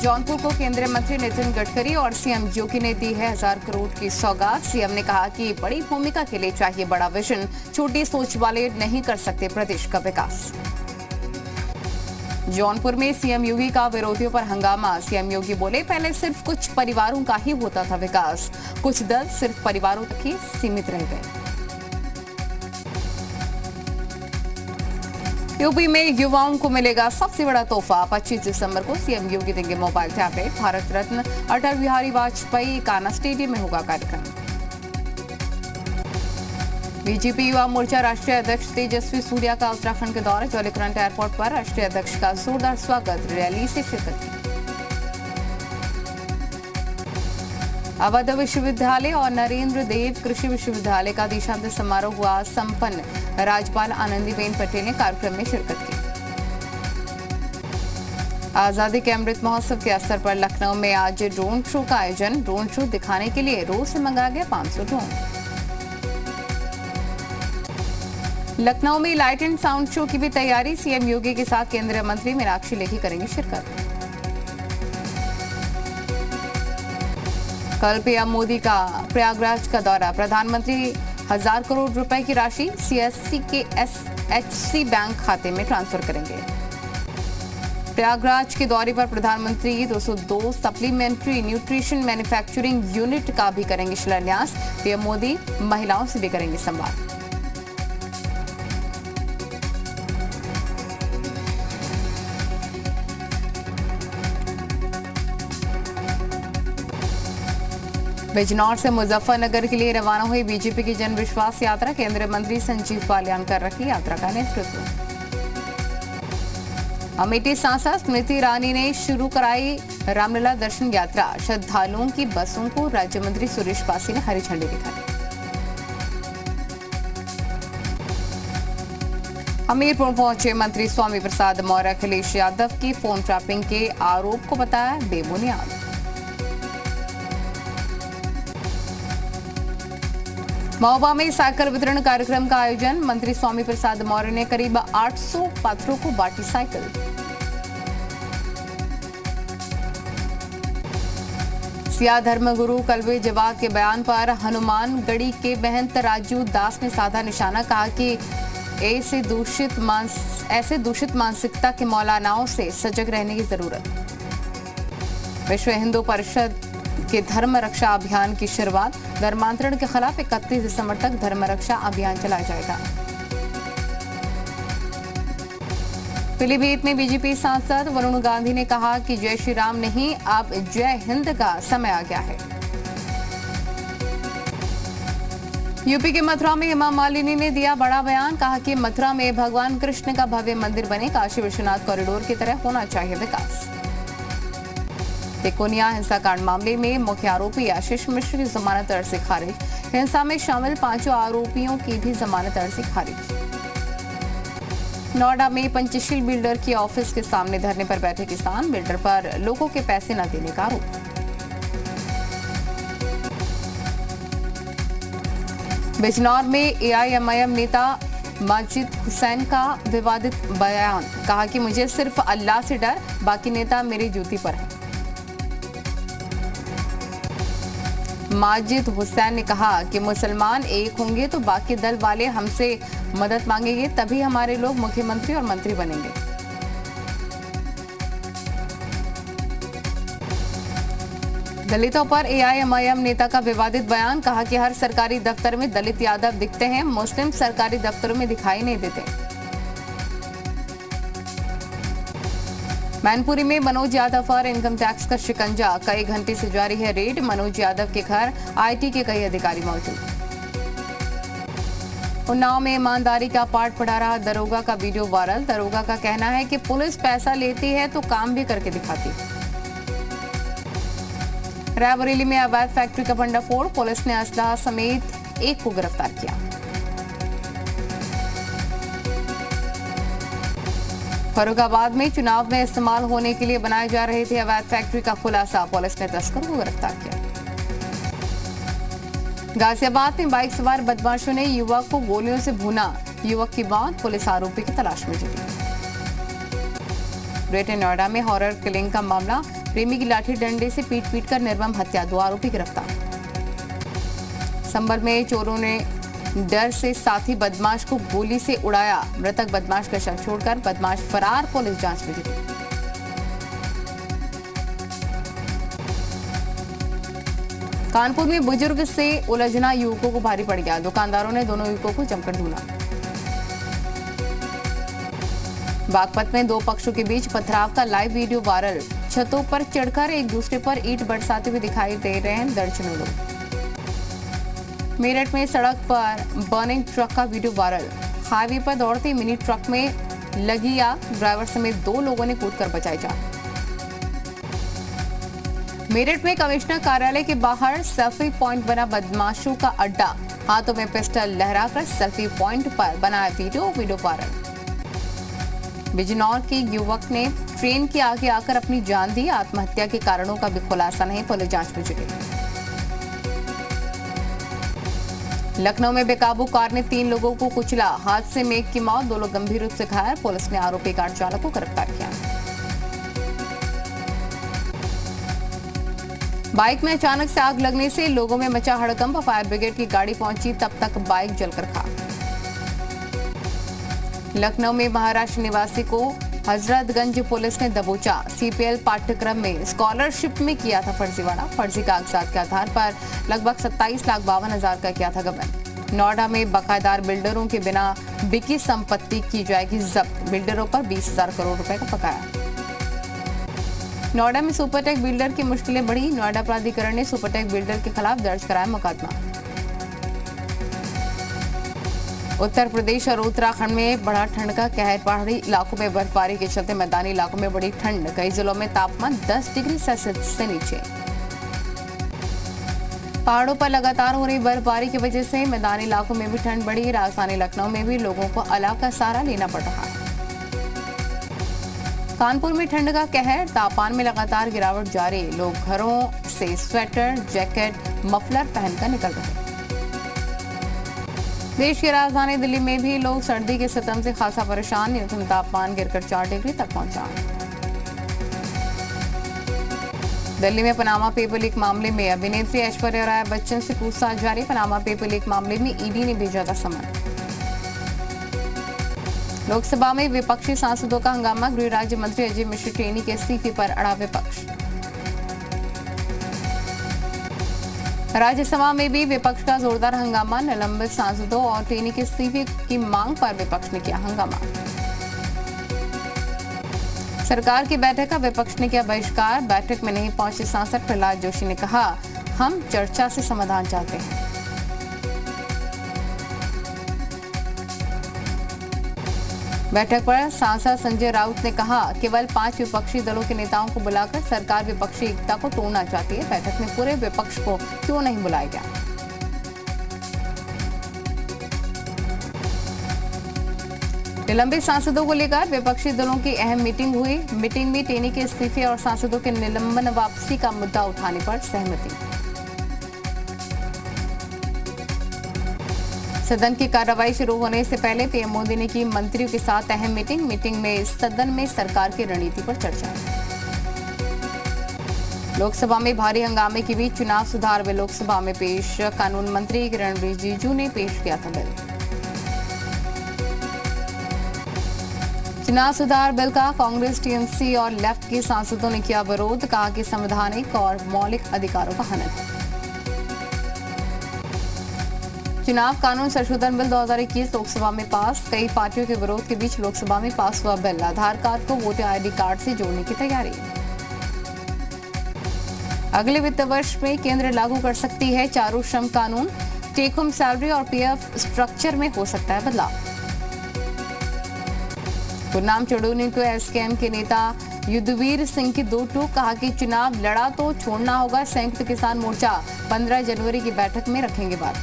जौनपुर को केंद्रीय मंत्री नितिन गडकरी और सीएम योगी ने दी है 1000 करोड़ की सौगात। सीएम ने कहा कि बड़ी भूमिका के लिए चाहिए बड़ा विजन, छोटी सोच वाले नहीं कर सकते प्रदेश का विकास। जौनपुर में सीएम योगी का विरोधियों पर हंगामा। सीएम योगी बोले, पहले सिर्फ कुछ परिवारों का ही होता था विकास, कुछ दल सिर्फ परिवारों तक ही सीमित रह गए। यूपी में युवाओं को मिलेगा सबसे बड़ा तोहफा। 25 दिसंबर को सीएम योगी देंगे mobile tablet. Bharat Ratna Atal Bihari Vajpayee Kanha stadium में होगा कार्यक्रम। बीजेपी युवा मोर्चा राष्ट्रीय अध्यक्ष तेजस्वी सूर्या का उत्तराखंड के दौरे। जौलीग्रांट एयरपोर्ट पर राष्ट्रीय अध्यक्ष का जोरदार स्वागत, रैली से शिरकत की। अवध विश्वविद्यालय और नरेंद्र देव कृषि विश्वविद्यालय का दीक्षांत समारोह हुआ संपन्न। राज्यपाल आनंदीबेन पटेल ने कार्यक्रम में शिरकत की। आजादी के अमृत महोत्सव के अवसर पर लखनऊ में आज ड्रोन शो का आयोजन। ड्रोन शो दिखाने के लिए रूस से मंगाया गया 500 ड्रोन। लखनऊ में लाइट एंड साउंड शो की भी तैयारी। सीएम योगी के साथ केंद्रीय मंत्री मीनाक्षी लेखी करेंगे शिरकत। कल पीएम मोदी का प्रयागराज का दौरा। प्रधानमंत्री 1000 करोड़ रुपए की राशि सीएससी के एसएचसी बैंक खाते में ट्रांसफर करेंगे। प्रयागराज के दौरे पर प्रधानमंत्री 202 सप्लीमेंट्री न्यूट्रिशन मैन्युफैक्चरिंग यूनिट का भी करेंगे शिलान्यास। पीएम मोदी महिलाओं से भी करेंगे संवाद। बिजनौर से मुजफ्फरनगर के लिए रवाना हुई बीजेपी की जन विश्वास यात्रा। केंद्रीय मंत्री संजीव बालियान कर रही यात्रा का नेतृत्व। अमेठी सांसद स्मृति ईरानी ने शुरू कराई रामलला दर्शन यात्रा। श्रद्धालुओं की बसों को राज्य मंत्री सुरेश पासी ने हरी झंडी दिखाई। हमीरपुर पहुंचे मंत्री स्वामी प्रसाद मौर्य। अखिलेश यादव की फोन ट्रैपिंग के आरोप को बताया बेबुनियाद। महोबा में साइकिल वितरण कार्यक्रम का आयोजन। मंत्री स्वामी प्रसाद मौर्य ने करीब 800 पात्रों को बांटी साइकिल। सिया धर्मगुरु कलवे जवाब के बयान पर हनुमानगढ़ी के महंत राजू दास ने साधा निशाना। कहा कि ऐसे दूषित मानसिकता के मौलानाओं से सजग रहने की जरूरत। विश्व हिंदू परिषद के धर्म रक्षा अभियान की शुरुआत। धर्मांतरण के खिलाफ 31 दिसंबर तक धर्म रक्षा अभियान चलाया जाएगा। पीलीभीत में बीजेपी सांसद वरुण गांधी ने कहा कि जय श्री राम नहीं, अब जय हिंद का समय आ गया है। यूपी के मथुरा में हेमा मालिनी ने दिया बड़ा बयान। कहा कि मथुरा में भगवान कृष्ण का भव्य मंदिर बने। काशी विश्वनाथ कॉरिडोर की तरह होना चाहिए विकास। तिकोनिया हिंसाकांड मामले में मुख्य आरोपी आशीष मिश्र की जमानत अर्जी खारिज। हिंसा में शामिल 5 आरोपियों की भी जमानत अर्जी खारिज। नोएडा में पंचशील बिल्डर के ऑफिस के सामने धरने पर बैठे किसान। बिल्डर पर लोगों के पैसे न देने का आरोप। बिजनौर में एआईएमआईएम नेता माजिद हुसैन का विवादित बयान। कहा कि मुझे सिर्फ अल्लाह से डर, बाकी नेता मेरी जूती पर है। माजिद हुसैन ने कहा कि मुसलमान एक होंगे तो बाकी दल वाले हमसे मदद मांगेंगे, तभी हमारे लोग मुख्यमंत्री और मंत्री बनेंगे। दलितों पर एआईएमआईएम नेता का विवादित बयान। कहा कि हर सरकारी दफ्तर में दलित यादव दिखते हैं, मुस्लिम सरकारी दफ्तरों में दिखाई नहीं देते। मैनपुरी में मनोज यादव पर इनकम टैक्स का शिकंजा। कई घंटे से जारी है रेड। मनोज यादव के घर आईटी के कई अधिकारी मौजूद। उन्नाव में ईमानदारी का पाठ पढ़ा रहा दरोगा का वीडियो वायरल। दरोगा का कहना है कि पुलिस पैसा लेती है तो काम भी करके दिखाती। रायबरेली में अवैध फैक्ट्री का भंडाफोड़। पुलिस ने असलाह समेत एक को गिरफ्तार किया। फर्रुखाबाद में चुनाव में इस्तेमाल होने के लिए बनाए जा रहे थे अवैध फैक्ट्री का खुलासा। पुलिस ने तस्करों को गिरफ्तार किया। गाजियाबाद में बाइक सवार बदमाशों ने युवक को गोलियों से भूना। युवक की मौत। पुलिस आरोपी की तलाश में जुटी। ग्रेटर नोएडा में हॉरर किलिंग का मामला। प्रेमी की लाठी डंडे से पीट कर निर्मम हत्या, 2 आरोपी गिरफ्तार। संभल में चोरों ने डर से साथी बदमाश को गोली से उड़ाया, मृतक बदमाश का शव छोड़कर बदमाश फरार, पुलिस जांच में जुटी। कानपुर में बुजुर्ग से उलझना युवकों को भारी पड़ गया, दुकानदारों ने दोनों युवकों को जमकर ढूंढा। बागपत में 2 पक्षों के बीच पथराव का लाइव वीडियो वायरल, छतों पर चढ़कर एक दूसरे पर ईंट बरसाते हुए दिखाई दे रहे हैं दर्जनों लोग। मेरठ में सड़क पर बर्निंग ट्रक का वीडियो वायरल, हाईवे पर दौड़ती मिनी ट्रक में लगी आग, ड्राइवर समेत 2 लोगों ने कूदकर बचाई जान। मेरठ में कमिश्नर कार्यालय के बाहर सेल्फी पॉइंट बना बदमाशों का अड्डा, हाथों में पिस्टल लहराकर सेल्फी पॉइंट पर बनाया वीडियो वायरल। बिजनौर के युवक ने ट्रेन के आगे आकर अपनी जान दी, आत्महत्या के कारणों का भी खुलासा नहीं, पुलिस जांच में जुटी। लखनऊ में बेकाबू कार ने 3 लोगों को कुचला, हादसे में 1 की मौत, 2 लोग गंभीर रूप से घायल, पुलिस ने आरोपी कार चालक को गिरफ्तार किया। बाइक में अचानक से आग लगने से लोगों में मचा हड़कंप, फायर ब्रिगेड की गाड़ी पहुंची, तब तक बाइक जलकर खाक। लखनऊ में महाराष्ट्र निवासी को हजरतगंज पुलिस ने दबोचा, सीपीएल पाठ्यक्रम में स्कॉलरशिप में किया था फर्जीवाड़ा, फर्जी कागजात के आधार पर लगभग 27,52,000 का किया था गबन। नोएडा में बकायदार बिल्डरों के बिना बिकी संपत्ति की जाएगी जब्त, बिल्डरों पर 20,000 करोड़ रुपए का बकाया। नोएडा में सुपरटेक बिल्डर की मुश्किलें बढ़ी, नोएडा प्राधिकरण ने सुपरटेक बिल्डर के खिलाफ दर्ज कराया मुकदमा। उत्तर प्रदेश और उत्तराखंड में बढ़ा ठंड का कहर, पहाड़ी इलाकों में बर्फबारी के चलते मैदानी इलाकों में बढ़ी ठंड, कई जिलों में तापमान 10 डिग्री सेल्सियस से नीचे। पहाड़ों पर लगातार हो रही बर्फबारी की वजह से मैदानी इलाकों में भी ठंड बढ़ी, राजधानी लखनऊ में भी लोगों को अलाव का सहारा लेना पड़ रहा है। कानपुर में ठंड का कहर, तापमान में लगातार गिरावट जारी, लोग घरों से स्वेटर, जैकेट, मफलर पहनकर निकल रहे। देश की राजधानी दिल्ली में भी लोग सर्दी के सितम से खासा परेशान, न्यूनतम तापमान गिरकर 4 डिग्री तक पहुंचा। दिल्ली में पनामा पेपर लीक मामले में अभिनेत्री ऐश्वर्या राय बच्चन से पूछताछ जारी, पनामा पेपर लीक मामले में ईडी ने भेजा था समन। लोकसभा में विपक्षी सांसदों का हंगामा, गृह राज्य मंत्री अजय मिश्र टेनी के इस्तीफे पर अड़ा विपक्ष। राज्यसभा में भी विपक्ष का जोरदार हंगामा, निलंबित सांसदों और टेनी के इस्तीफे की मांग पर विपक्ष ने किया हंगामा। सरकार की बैठक का विपक्ष ने किया बहिष्कार, बैठक में नहीं पहुंचे सांसद प्रहलाद जोशी ने कहा, हम चर्चा से समाधान चाहते हैं। बैठक पर सांसद संजय राउत ने कहा, केवल 5 विपक्षी दलों के नेताओं को बुलाकर सरकार विपक्षी एकता को तोड़ना चाहती है, बैठक में पूरे विपक्ष को क्यों नहीं बुलाया गया। निलंबित सांसदों को लेकर विपक्षी दलों की अहम मीटिंग हुई, मीटिंग में टेनी के इस्तीफे और सांसदों के निलंबन वापसी का मुद्दा उठाने पर सहमति। सदन की कार्रवाई शुरू होने से पहले पीएम मोदी ने की मंत्रियों के साथ अहम मीटिंग में सदन में सरकार की रणनीति पर चर्चा। लोकसभा में भारी हंगामे के बीच चुनाव सुधार बिल लोकसभा में पेश, कानून मंत्री किरण रिजिजू ने पेश किया था बिल। चुनाव सुधार बिल का कांग्रेस, टीएमसी और लेफ्ट के सांसदों ने किया विरोध, कहा कि संवैधानिक और मौलिक अधिकारों का हनन है। चुनाव कानून संशोधन बिल 2021 लोकसभा में पास, कई पार्टियों के विरोध के बीच लोकसभा में पास हुआ बिल, आधार कार्ड को वोटर आईडी कार्ड से जोड़ने की तैयारी। अगले वित्त वर्ष में केंद्र लागू कर सकती है चारू श्रम कानून, टेक होम सैलरी और पीएफ स्ट्रक्चर में हो सकता है बदलाव। गुरनाम चढ़ूनी को एसकेएम के नेता युद्धवीर सिंह की 2 टूक, कहा कि चुनाव लड़ा तो छोड़ना होगा, संयुक्त किसान मोर्चा 15 जनवरी की बैठक में रखेंगे बात।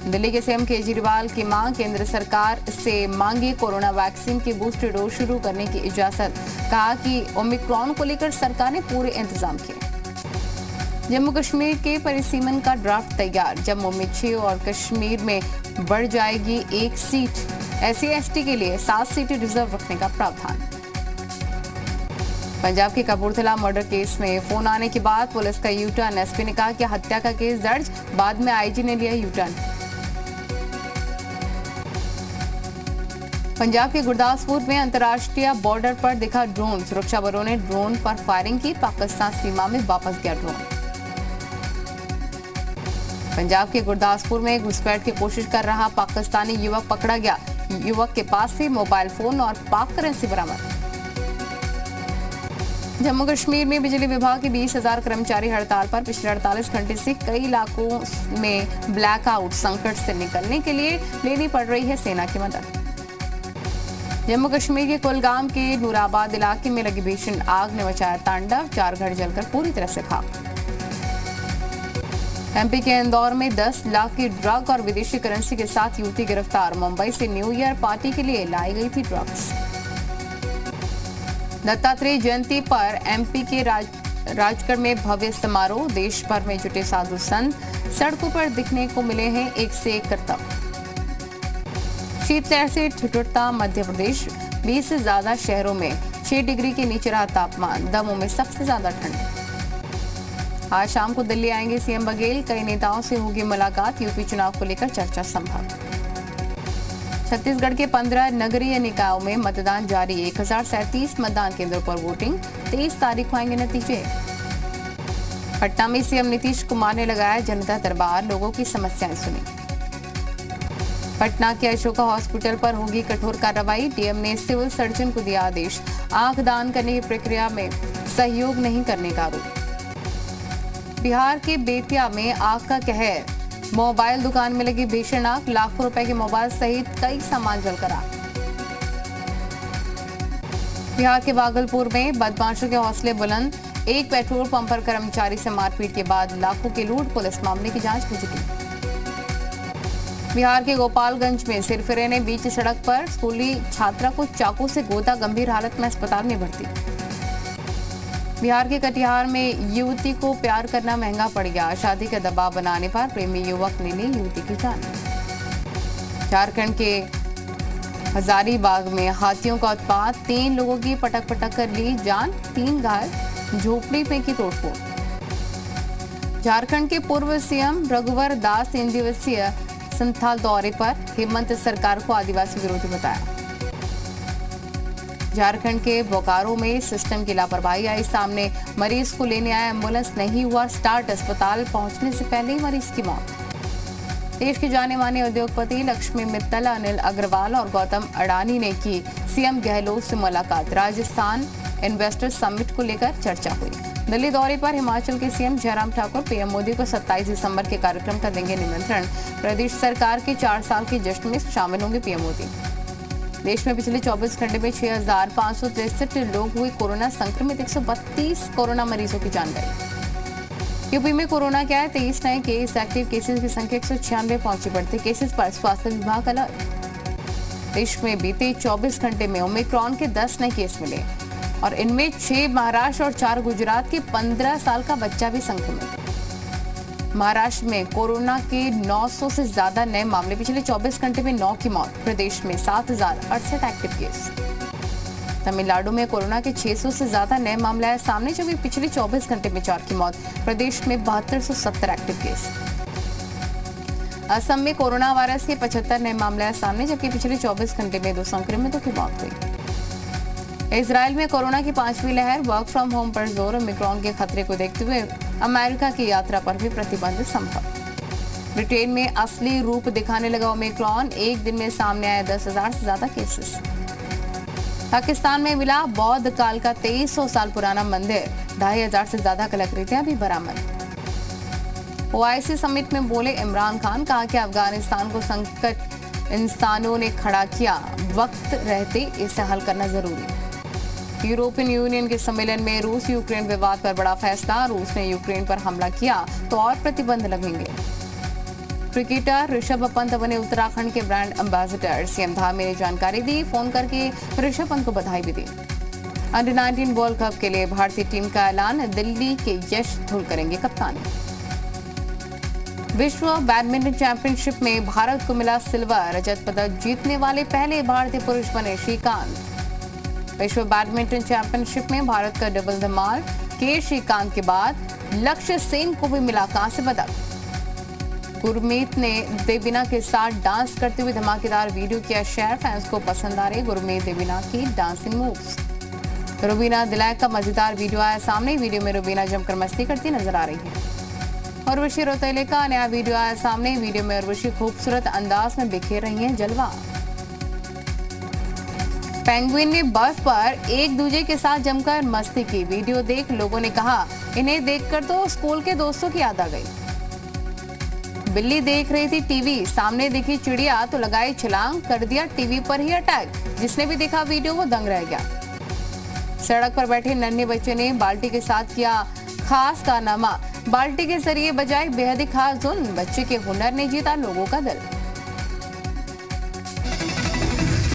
दिल्ली के सीएम केजरीवाल की मांग, केंद्र सरकार से मांगी कोरोना वैक्सीन की बूस्टर डोज शुरू करने की इजाजत, कहा कि ओमिक्रॉन को लेकर सरकार ने पूरे इंतजाम किए। जम्मू कश्मीर के परिसीमन का ड्राफ्ट तैयार, जम्मू में 6 और कश्मीर में बढ़ जाएगी 1 सीट, SC/ST के लिए 7 सीटें रिजर्व रखने का प्रावधान। पंजाब के कपूरथला मर्डर केस में फोन आने के बाद पुलिस का यू टर्न। एसपी ने कहा कि हत्या का केस दर्ज, बाद में आईजी ने लिया यू टर्न। पंजाब के गुरदासपुर में अंतर्राष्ट्रीय बॉर्डर पर दिखा ड्रोन। सुरक्षा बलों ने ड्रोन पर फायरिंग की, पाकिस्तान सीमा में वापस गया ड्रोन। पंजाब के गुरदासपुर में घुसपैठ की कोशिश कर रहा पाकिस्तानी युवक पकड़ा गया। युवक के पास से मोबाइल फोन और पाक करेंसी बरामद। जम्मू कश्मीर में बिजली विभाग के 20,000 कर्मचारी हड़ताल पर। पिछले 48 घंटे से कई इलाकों में ब्लैकआउट। संकट से निकलने के लिए लेनी पड़ रही है सेना की मदद। जम्मू कश्मीर के कुलगाम के नूराबाद इलाके में लगी भीषण आग ने मचाया तांडव। 4 घर जलकर पूरी तरह से खाक। एमपी के इंदौर में 10 लाख की ड्रग और विदेशी करेंसी के साथ युवती गिरफ्तार। मुंबई से न्यू ईयर पार्टी के लिए लाई गई थी ड्रग्स। दत्तात्रेय जयंती पर एमपी के राजगढ़ में भव्य समारोह। देश भर में जुटे साधु संत, सड़कों पर दिखने को मिले हैं एक से एक करतब। शीतलहर से ठिठुरता मध्य प्रदेश। 20 से ज्यादा शहरों में 6 डिग्री के नीचे रहा तापमान। दमोह में सबसे ज्यादा ठंड। आज शाम को दिल्ली आएंगे सीएम बघेल। कई नेताओं से होगी मुलाकात। यूपी चुनाव को लेकर चर्चा संभव। छत्तीसगढ़ के 15 नगरीय निकायों में मतदान जारी। 1037 मतदान केंद्रों पर वोटिंग। 23 तारीख को आएंगे नतीजे। पटना में सीएम नीतीश कुमार ने लगाया जनता दरबार। लोगों की समस्याएं सुनी। पटना के अशोका हॉस्पिटल पर होगी कठोर कार्रवाई। डीएम ने सिविल सर्जन को दिया आदेश। आंख दान करने की प्रक्रिया में सहयोग नहीं करने का आरोप। बिहार के बेतिया में आग का कहर। मोबाइल दुकान में लगी भीषण आग। लाखों रुपए के मोबाइल सहित कई सामान जलकर आग। बिहार के भागलपुर में बदमाशों के हौसले बुलंद। एक पेट्रोल पंप पर कर्मचारी से मारपीट के बाद लाखों की लूट। पुलिस मामले की जांच में जुटी। बिहार के गोपालगंज में सिरफिरे ने बीच सड़क पर स्कूली छात्रा को चाकू से गोदा। गंभीर हालत में अस्पताल में भर्ती। बिहार के कटिहार में युवती को प्यार करना महंगा पड़ गया। शादी का दबाव बनाने पर प्रेमी युवक ने ली युवती की जान। झारखंड के हजारीबाग में हाथियों का उत्पात। 3 लोगों की पटक कर ली जान। 3 घायल। झोपड़ी में की तोड़फोड़। झारखंड के पूर्व सीएम रघुवर दास 3 दिवसीय संथाल दौरे पर। हेमंत सरकार को आदिवासी विरोधी बताया। झारखंड के बोकारो में सिस्टम की लापरवाही आई सामने। मरीज को लेने आया एम्बुलेंस नहीं हुआ स्टार्ट। अस्पताल पहुंचने से पहले ही मरीज की मौत। देश के जाने माने उद्योगपति लक्ष्मी मित्तल, अनिल अग्रवाल और गौतम अडानी ने की सीएम गहलोत से मुलाकात। राजस्थान इन्वेस्टर समिट को लेकर चर्चा हुई। दिल्ली दौरे पर हिमाचल के सीएम जयराम ठाकुर पीएम मोदी को 27 दिसंबर के कार्यक्रम का देंगे निमंत्रण। प्रदेश सरकार के 4 साल के जश्न में शामिल होंगे पीएम मोदी। देश में पिछले 24 घंटे में 6,563 लोग हुए कोरोना संक्रमित। 132 कोरोना मरीजों की जान गई। यूपी में कोरोना के आए 23 नए केस। एक्टिव केसेस की संख्या 196 पहुंची। बढ़ते केसेस पर स्वास्थ्य विभाग अलर्ट। देश में बीते 24 घंटे में ओमिक्रॉन के 10 नए केस मिले और इनमें 6 महाराष्ट्र और 4 गुजरात के 15 साल का बच्चा भी संक्रमित। महाराष्ट्र में कोरोना के 900 से ज्यादा नए मामले। पिछले 24 घंटे में 9 की मौत। प्रदेश में 7,068 एक्टिव केस। तमिलनाडु में कोरोना के 600 से ज्यादा नए मामले आए सामने, जबकि पिछले 24 घंटे में 4 की मौत। प्रदेश में 7270 एक्टिव केस। असम में कोरोना वायरस के 75 नए मामले आए सामने, जबकि पिछले 24 घंटे में 2 संक्रमितों की मौत हुई। इजराइल में कोरोना की 5वीं लहर। वर्क फ्रॉम होम पर जोर। ओमिक्रॉन के खतरे को देखते हुए अमेरिका की यात्रा पर भी प्रतिबंध संभव। ब्रिटेन में असली रूप दिखाने लगा ओमिक्रॉन। एक दिन में सामने आए 10,000 से ज्यादा केसेस। पाकिस्तान में मिला बौद्ध काल का 2300 साल पुराना मंदिर। 2,500 से ज्यादा कलाकृतियां भी बरामद। ओआईसी समिट में बोले इमरान खान। कहा कि अफगानिस्तान को संकट इंसानों ने खड़ा किया। वक्त रहते इसे हल करना जरूरी। यूरोपियन यूनियन के सम्मेलन में रूस यूक्रेन विवाद पर बड़ा फैसला। रूस ने यूक्रेन पर हमला किया तो और प्रतिबंध लगेंगे। क्रिकेटर ऋषभ पंत बने उत्तराखंड के ब्रांड एम्बेसडर। सीएम धामी ने जानकारी दी। फोन करके ऋषभ पंत को बधाई भी दी। अंडर 19 वर्ल्ड कप के लिए भारतीय टीम का ऐलान। दिल्ली के यश धुल करेंगे कप्तानी। विश्व बैडमिंटन चैंपियनशिप में भारत को मिला सिल्वर। रजत पदक जीतने वाले पहले भारतीय पुरुष बने श्रीकांत। विश्व बैडमिंटन चैंपियनशिप में भारत का डबल धमाल, के श्रीकांत के बाद लक्ष्य सेन को भी मिला कांस्य पदक। गुरमीत ने देवीना के साथ डांस करते हुए धमाकेदार वीडियो किया शेयर, फैंस को पसंद आ रही गुरमीत देवीना की डांसिंग मूव्स। रुबीना दिलायक का मजेदार वीडियो आया सामने, वीडियो में रुबीना जमकर मस्ती करती नजर आ रही है। उर्वशी रौतेले का नया वीडियो आया सामने, वीडियो में उर्वशी खूबसूरत अंदाज में बिखेर रही हैं जलवा। पेंगुइन ने बर्फ पर एक दूसरे के साथ जमकर मस्ती की, वीडियो देख लोगों ने कहा इन्हें देखकर तो स्कूल के दोस्तों की याद आ गई। बिल्ली देख रही थी टीवी, सामने दिखी चिड़िया तो लगाई छलांग, कर दिया टीवी पर ही अटैक, जिसने भी देखा वीडियो वो दंग रह गया। सड़क पर बैठे नन्हे बच्चे ने बाल्टी के साथ किया खास कारनामा, बाल्टी के जरिए बजाई बेहद ही खास धुन, बच्चे के हुनर ने जीता लोगों का दिल।